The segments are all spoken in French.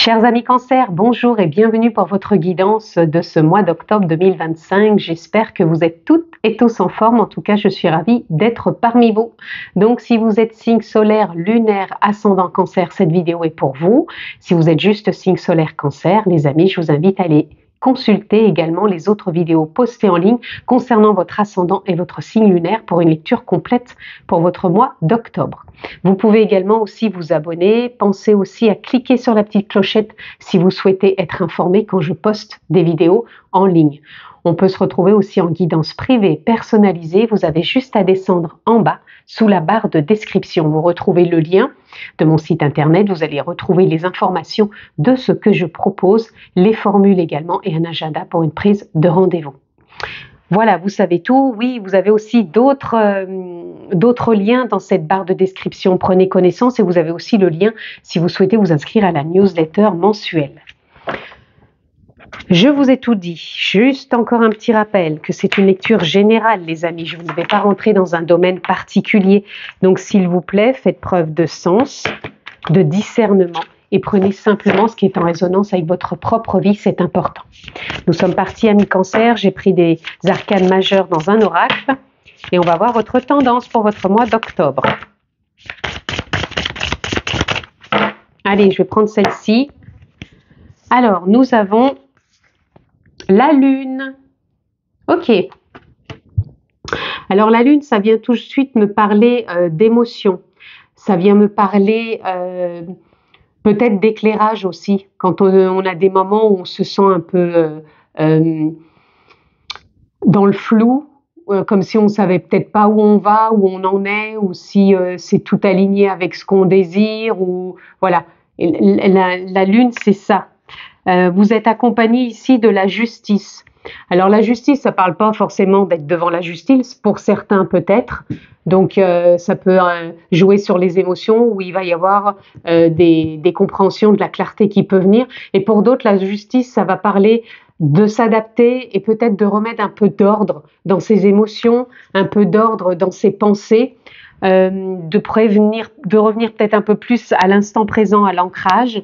Chers amis Cancer, bonjour et bienvenue pour votre guidance de ce mois d'octobre 2025. J'espère que vous êtes toutes et tous en forme. En tout cas, je suis ravie d'être parmi vous. Donc, si vous êtes signe solaire, lunaire, ascendant Cancer, cette vidéo est pour vous. Si vous êtes juste signe solaire Cancer, les amis, je vous invite à aller consulter également les autres vidéos postées en ligne concernant votre ascendant et votre signe lunaire pour une lecture complète pour votre mois d'octobre. Vous pouvez également aussi vous abonner. Pensez aussi à cliquer sur la petite clochette si vous souhaitez être informé quand je poste des vidéos en ligne. On peut se retrouver aussi en guidance privée personnalisée. Vous avez juste à descendre en bas sous la barre de description. Vous retrouvez le lien de mon site internet. Vous allez retrouver les informations de ce que je propose, les formules également et un agenda pour une prise de rendez-vous. Voilà, vous savez tout. Oui, vous avez aussi d'autres liens dans cette barre de description. Prenez connaissance et vous avez aussi le lien si vous souhaitez vous inscrire à la newsletter mensuelle. Je vous ai tout dit, juste encore un petit rappel que c'est une lecture générale les amis, je ne vais pas rentrer dans un domaine particulier, donc s'il vous plaît, faites preuve de sens, de discernement et prenez simplement ce qui est en résonance avec votre propre vie, c'est important. Nous sommes partis amis Cancer, j'ai pris des arcanes majeurs dans un oracle et on va voir votre tendance pour votre mois d'octobre. Allez, je vais prendre celle-ci. Alors, nous avons la lune. Ok. Alors la lune, ça vient tout de suite me parler d'émotion. Ça vient me parler peut-être d'éclairage aussi. Quand on a des moments où on se sent un peu dans le flou, comme si on ne savait peut-être pas où on va, où on en est, ou si c'est tout aligné avec ce qu'on désire. Ou voilà. La lune, c'est ça. Vous êtes accompagné ici de la justice. Alors la justice, ça ne parle pas forcément d'être devant la justice, pour certains peut-être. Donc ça peut jouer sur les émotions où il va y avoir des compréhensions, de la clarté qui peut venir. Et pour d'autres, la justice, ça va parler de s'adapter et peut-être de remettre un peu d'ordre dans ses émotions, un peu d'ordre dans ses pensées, de revenir peut-être un peu plus à l'instant présent, à l'ancrage.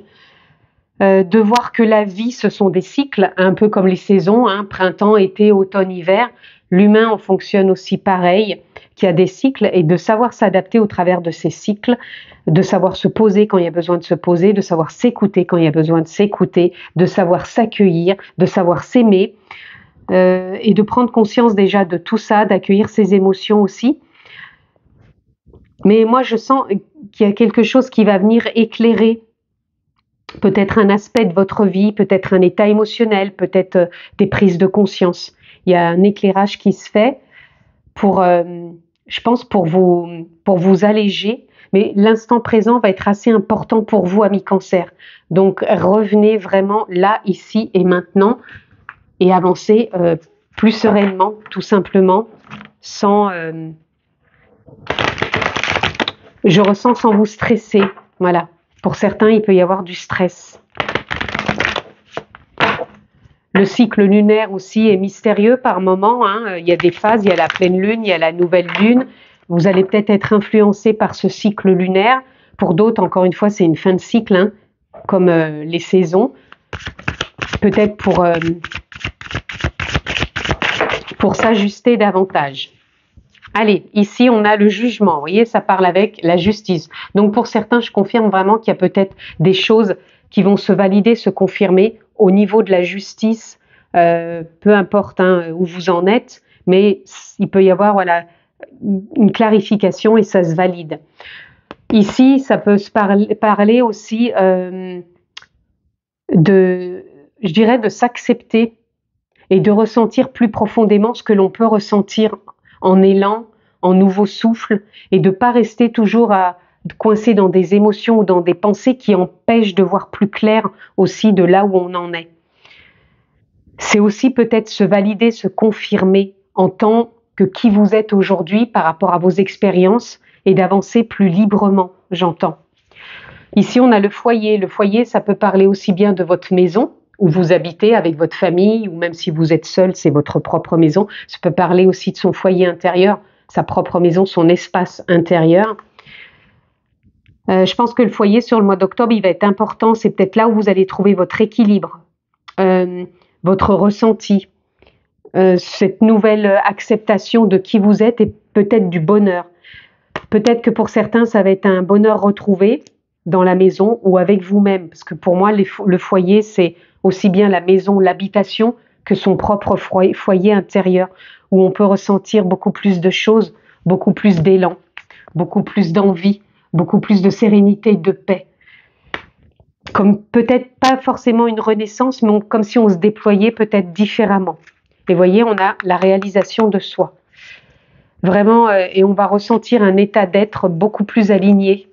De voir que la vie, ce sont des cycles, un peu comme les saisons, hein, printemps, été, automne, hiver. L'humain en fonctionne aussi pareil, qu'il y a des cycles, et de savoir s'adapter au travers de ces cycles, de savoir se poser quand il y a besoin de se poser, de savoir s'écouter quand il y a besoin de s'écouter, de savoir s'accueillir, de savoir s'aimer, et de prendre conscience déjà de tout ça, d'accueillir ses émotions aussi. Mais moi, je sens qu'il y a quelque chose qui va venir éclairer peut-être un aspect de votre vie, peut-être un état émotionnel, peut-être des prises de conscience. Il y a un éclairage qui se fait pour, je pense, pour vous alléger. Mais l'instant présent va être assez important pour vous, amis Cancer. Donc, revenez vraiment là, ici et maintenant et avancez plus sereinement, tout simplement, sans... je ressens sans vous stresser, voilà. Pour certains, il peut y avoir du stress. Le cycle lunaire aussi est mystérieux par moments. Hein. Il y a des phases, il y a la pleine lune, il y a la nouvelle lune. Vous allez peut-être être influencé par ce cycle lunaire. Pour d'autres, encore une fois, c'est une fin de cycle, hein, comme les saisons. Peut-être pour s'ajuster davantage. Allez, ici on a le jugement, vous voyez, ça parle avec la justice. Donc pour certains, je confirme vraiment qu'il y a peut-être des choses qui vont se valider, se confirmer au niveau de la justice, peu importe hein, où vous en êtes, mais il peut y avoir voilà, une clarification et ça se valide. Ici, ça peut se parler aussi je dirais, de s'accepter et de ressentir plus profondément ce que l'on peut ressentir en élan, en nouveau souffle, et de ne pas rester toujours coincé dans des émotions ou dans des pensées qui empêchent de voir plus clair aussi de là où on en est. C'est aussi peut-être se valider, se confirmer en tant que qui vous êtes aujourd'hui par rapport à vos expériences et d'avancer plus librement, j'entends. Ici, on a le foyer. Le foyer, ça peut parler aussi bien de votre maison, où vous habitez avec votre famille, ou même si vous êtes seul, c'est votre propre maison. Ça peut parler aussi de son foyer intérieur, sa propre maison, son espace intérieur. Je pense que le foyer sur le mois d'octobre, il va être important. C'est peut-être là où vous allez trouver votre équilibre, votre ressenti, cette nouvelle acceptation de qui vous êtes et peut-être du bonheur. Peut-être que pour certains, ça va être un bonheur retrouvé dans la maison ou avec vous-même. Parce que pour moi, le foyer, c'est aussi bien la maison, l'habitation, que son propre foyer intérieur, où on peut ressentir beaucoup plus de choses, beaucoup plus d'élan, beaucoup plus d'envie, beaucoup plus de sérénité, de paix. Comme peut-être pas forcément une renaissance, mais comme si on se déployait peut-être différemment. Et voyez, on a la réalisation de soi. Vraiment, et on va ressentir un état d'être beaucoup plus aligné.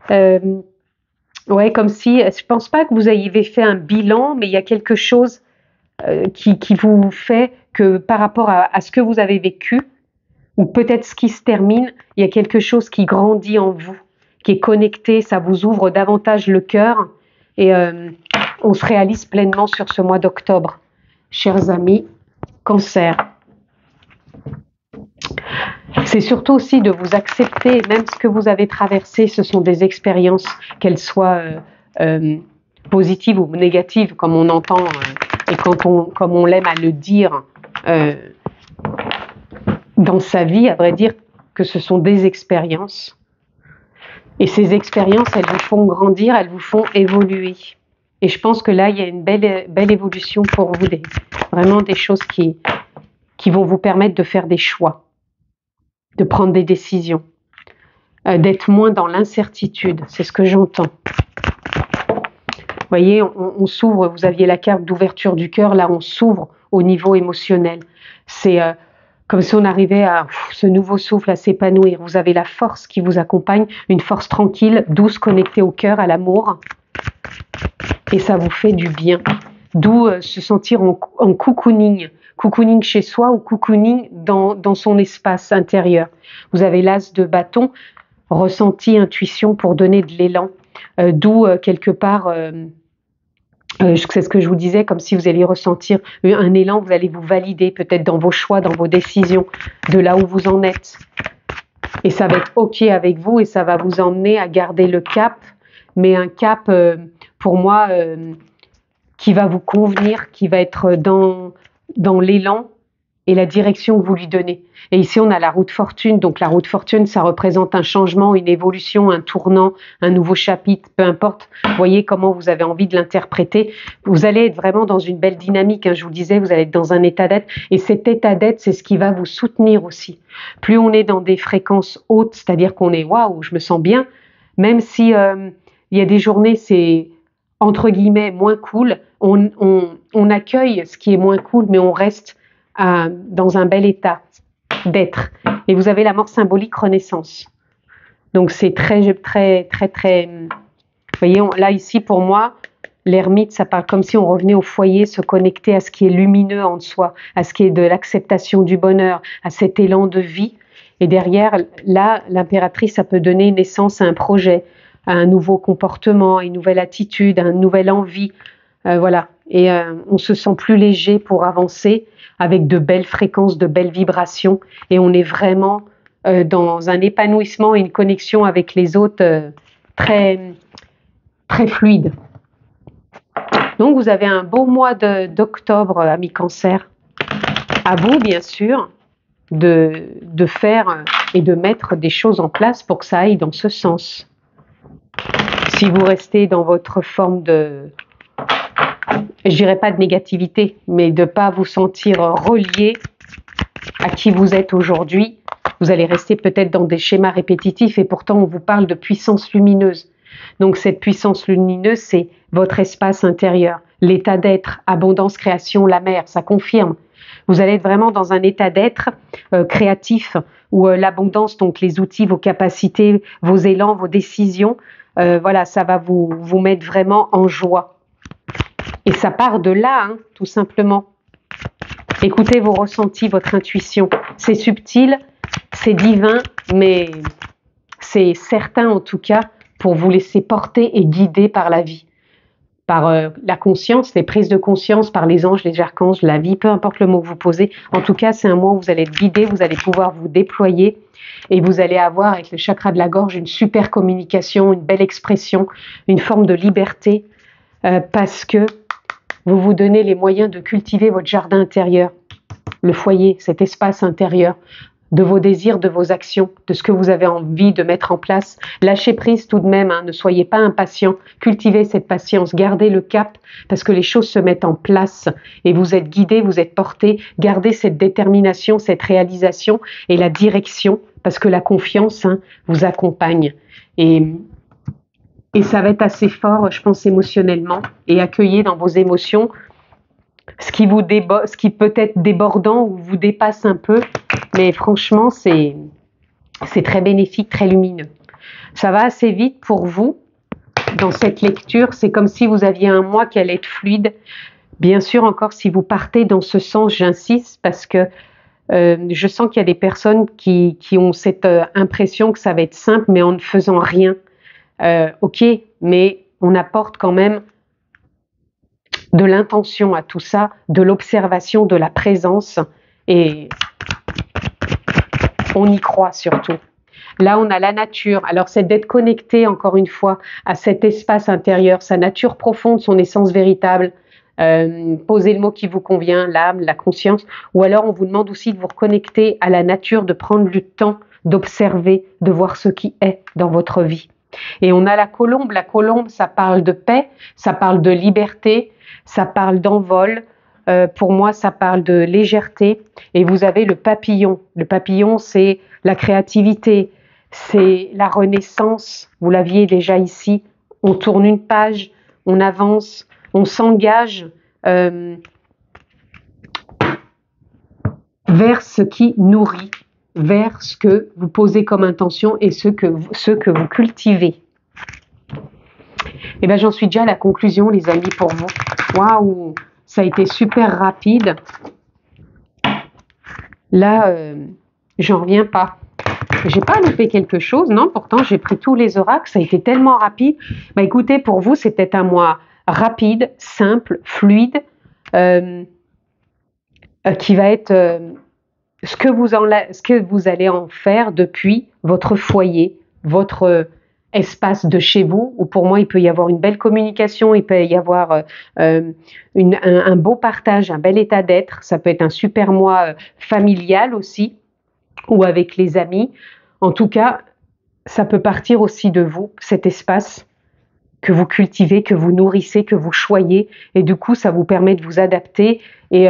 Ouais, comme si, je pense pas que vous ayez fait un bilan, mais il y a quelque chose qui vous fait que par rapport à ce que vous avez vécu, ou peut-être ce qui se termine, il y a quelque chose qui grandit en vous, qui est connecté, ça vous ouvre davantage le cœur et on se réalise pleinement sur ce mois d'octobre. Chers amis, Cancer. C'est surtout aussi de vous accepter, même ce que vous avez traversé, ce sont des expériences, qu'elles soient positives ou négatives, comme on entend et comme on l'aime à le dire dans sa vie, à vrai dire que ce sont des expériences. Et ces expériences, elles vous font grandir, elles vous font évoluer. Et je pense que là, il y a une belle évolution pour vous, vraiment des choses qui vont vous permettre de faire des choix, de prendre des décisions, d'être moins dans l'incertitude, c'est ce que j'entends. Vous voyez, on s'ouvre, vous aviez la carte d'ouverture du cœur, là on s'ouvre au niveau émotionnel. C'est comme si on arrivait à ce nouveau souffle, à s'épanouir. Vous avez la force qui vous accompagne, une force tranquille, douce, connectée au cœur, à l'amour. Et ça vous fait du bien. D'où se sentir en cocooning. Cocooning chez soi ou cocooning dans son espace intérieur. Vous avez l'as de bâton, ressenti, intuition pour donner de l'élan. D'où quelque part, c'est ce que je vous disais, comme si vous alliez ressentir un élan, vous allez vous valider peut-être dans vos choix, dans vos décisions, de là où vous en êtes. Et ça va être OK avec vous et ça va vous emmener à garder le cap, mais un cap, pour moi, qui va vous convenir, qui va être dans l'élan et la direction que vous lui donnez. Et ici, on a la roue de fortune. Donc, la roue de fortune, ça représente un changement, une évolution, un tournant, un nouveau chapitre, peu importe. Vous voyez comment vous avez envie de l'interpréter. Vous allez être vraiment dans une belle dynamique. Hein. Je vous disais, vous allez être dans un état d'être. Et cet état d'être, c'est ce qui va vous soutenir aussi. Plus on est dans des fréquences hautes, c'est-à-dire qu'on est « waouh, je me sens bien », même si il y a des journées, c'est entre guillemets moins cool, on accueille ce qui est moins cool, mais on reste dans un bel état d'être. Et vous avez la mort symbolique renaissance. Donc c'est très, vous voyez, là ici pour moi, l'ermite, ça parle comme si on revenait au foyer, se connecter à ce qui est lumineux en soi, à ce qui est de l'acceptation du bonheur, à cet élan de vie. Et derrière, là, l'impératrice, ça peut donner naissance à un projet, à un nouveau comportement, à une nouvelle attitude, à une nouvelle envie. Voilà. Et on se sent plus léger pour avancer avec de belles fréquences, de belles vibrations. Et on est vraiment dans un épanouissement et une connexion avec les autres très, très fluide. Donc, vous avez un beau mois d'octobre, amis Cancer. À vous, bien sûr, de faire et de mettre des choses en place pour que ça aille dans ce sens. Si vous restez dans votre forme de, je dirais pas de négativité, mais de pas vous sentir relié à qui vous êtes aujourd'hui, vous allez rester peut-être dans des schémas répétitifs et pourtant on vous parle de puissance lumineuse. Donc cette puissance lumineuse, c'est votre espace intérieur, l'état d'être, abondance, création, la mer, ça confirme. Vous allez être vraiment dans un état d'être créatif où l'abondance, donc les outils, vos capacités, vos élans, vos décisions, voilà, ça va vous mettre vraiment en joie. Et ça part de là, hein, tout simplement. Écoutez vos ressentis, votre intuition. C'est subtil, c'est divin, mais c'est certain en tout cas pour vous laisser porter et guider par la vie. par la conscience, les prises de conscience par les anges, les archanges, la vie, peu importe le mot que vous posez. En tout cas, c'est un mois où vous allez être guidé, vous allez pouvoir vous déployer et vous allez avoir avec le chakra de la gorge une super communication, une belle expression, une forme de liberté parce que vous vous donnez les moyens de cultiver votre jardin intérieur, le foyer, cet espace intérieur, de vos désirs, de vos actions, de ce que vous avez envie de mettre en place. Lâchez prise tout de même, ne soyez pas impatient, cultivez cette patience, gardez le cap parce que les choses se mettent en place et vous êtes guidé, vous êtes porté. Gardez cette détermination, cette réalisation et la direction parce que la confiance vous accompagne. Et ça va être assez fort, je pense, émotionnellement et accueillez dans vos émotions ce qui peut être débordant ou vous dépasse un peu, mais franchement, c'est très bénéfique, très lumineux. Ça va assez vite pour vous dans cette lecture. C'est comme si vous aviez un mois qui allait être fluide. Bien sûr, encore si vous partez dans ce sens, j'insiste, parce que je sens qu'il y a des personnes qui ont cette impression que ça va être simple, mais en ne faisant rien. Ok, mais on apporte quand même de l'intention à tout ça, de l'observation, de la présence, et on y croit surtout. Là, on a la nature. Alors, c'est d'être connecté, encore une fois, à cet espace intérieur, sa nature profonde, son essence véritable. Posez le mot qui vous convient, l'âme, la conscience. Ou alors, on vous demande aussi de vous reconnecter à la nature, de prendre le temps d'observer, de voir ce qui est dans votre vie. Et on a la colombe. La colombe, ça parle de paix, ça parle de liberté, ça parle d'envol. Pour moi, ça parle de légèreté. Et vous avez le papillon. Le papillon, c'est la créativité, c'est la renaissance. Vous l'aviez déjà ici. On tourne une page, on avance, on s'engage vers ce qui nourrit, vers ce que vous posez comme intention et ce que vous cultivez. Et bien, j'en suis déjà à la conclusion, les amis, pour vous. Waouh, ça a été super rapide. Là, j'en reviens pas. J'ai pas loupé quelque chose, non, pourtant j'ai pris tous les oracles, ça a été tellement rapide. Bah écoutez, pour vous, c'était un mois rapide, simple, fluide, qui va être ce que vous allez en faire depuis votre foyer, votre espace de chez vous, où pour moi il peut y avoir une belle communication, il peut y avoir un beau partage, un bel état d'être. Ça peut être un super mois familial aussi, ou avec les amis. En tout cas, ça peut partir aussi de vous, cet espace que vous cultivez, que vous nourrissez, que vous choyez, et du coup, ça vous permet de vous adapter et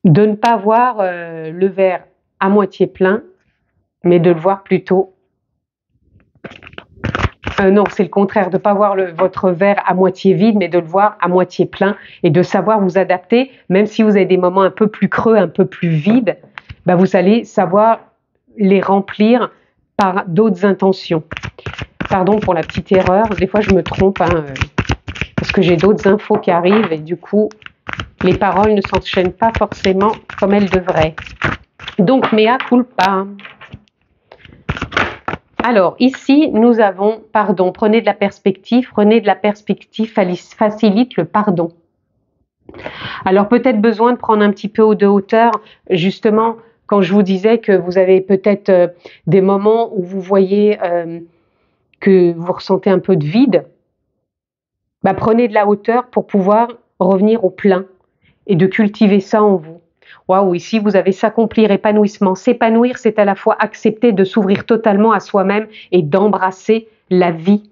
de ne pas voir le verre à moitié plein, mais de le voir plutôt... non, c'est le contraire, de ne pas voir votre verre à moitié vide, mais de le voir à moitié plein et de savoir vous adapter, même si vous avez des moments un peu plus creux, un peu plus vides, bah vous allez savoir les remplir par d'autres intentions. Pardon pour la petite erreur, des fois je me trompe, parce que j'ai d'autres infos qui arrivent et du coup, les paroles ne s'enchaînent pas forcément comme elles devraient. Donc, mea culpa. Alors, ici, nous avons pardon. Prenez de la perspective facilite le pardon. Alors, peut-être besoin de prendre un petit peu de hauteur, justement, quand je vous disais que vous avez peut-être des moments où vous voyez que vous ressentez un peu de vide, bah, prenez de la hauteur pour pouvoir revenir au plein et de cultiver ça en vous. Waouh, ici vous avez s'accomplir, épanouissement. S'épanouir, c'est à la fois accepter de s'ouvrir totalement à soi-même et d'embrasser la vie.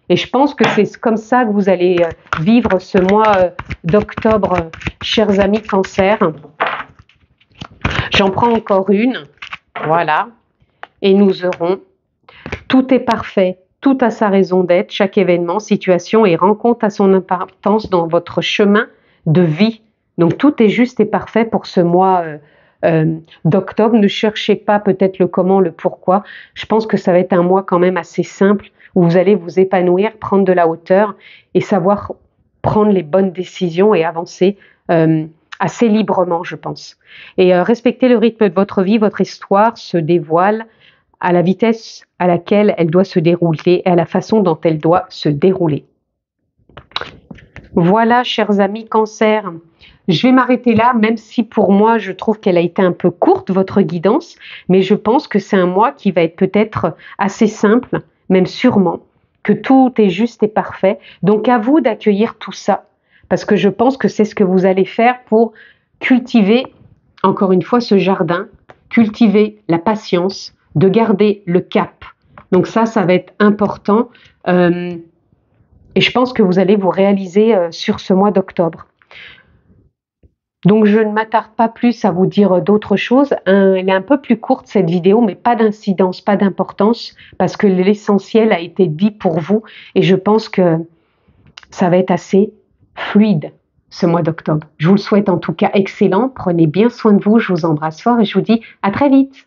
Et je pense que c'est comme ça que vous allez vivre ce mois d'octobre, chers amis Cancer. J'en prends encore une, voilà, et nous aurons « Tout est parfait, tout a sa raison d'être, chaque événement, situation et rencontre a son importance dans votre chemin de vie. » Donc tout est juste et parfait pour ce mois d'octobre. Ne cherchez pas peut-être le comment, le pourquoi. Je pense que ça va être un mois quand même assez simple où vous allez vous épanouir, prendre de la hauteur et savoir prendre les bonnes décisions et avancer assez librement, je pense. Et respectez le rythme de votre vie, votre histoire se dévoile à la vitesse à laquelle elle doit se dérouler et à la façon dont elle doit se dérouler. Voilà, chers amis Cancer, je vais m'arrêter là, même si pour moi, je trouve qu'elle a été un peu courte, votre guidance, mais je pense que c'est un mois qui va être peut-être assez simple, même sûrement, que tout est juste et parfait. Donc à vous d'accueillir tout ça, parce que je pense que c'est ce que vous allez faire pour cultiver, encore une fois, ce jardin, cultiver la patience, de garder le cap. Donc ça va être important. Et je pense que vous allez vous réaliser sur ce mois d'octobre. Donc je ne m'attarde pas plus à vous dire d'autres choses. Elle est un peu plus courte cette vidéo, mais pas d'incidence, pas d'importance, parce que l'essentiel a été dit pour vous et je pense que ça va être assez fluide ce mois d'octobre. Je vous le souhaite en tout cas excellent. Prenez bien soin de vous, je vous embrasse fort et je vous dis à très vite.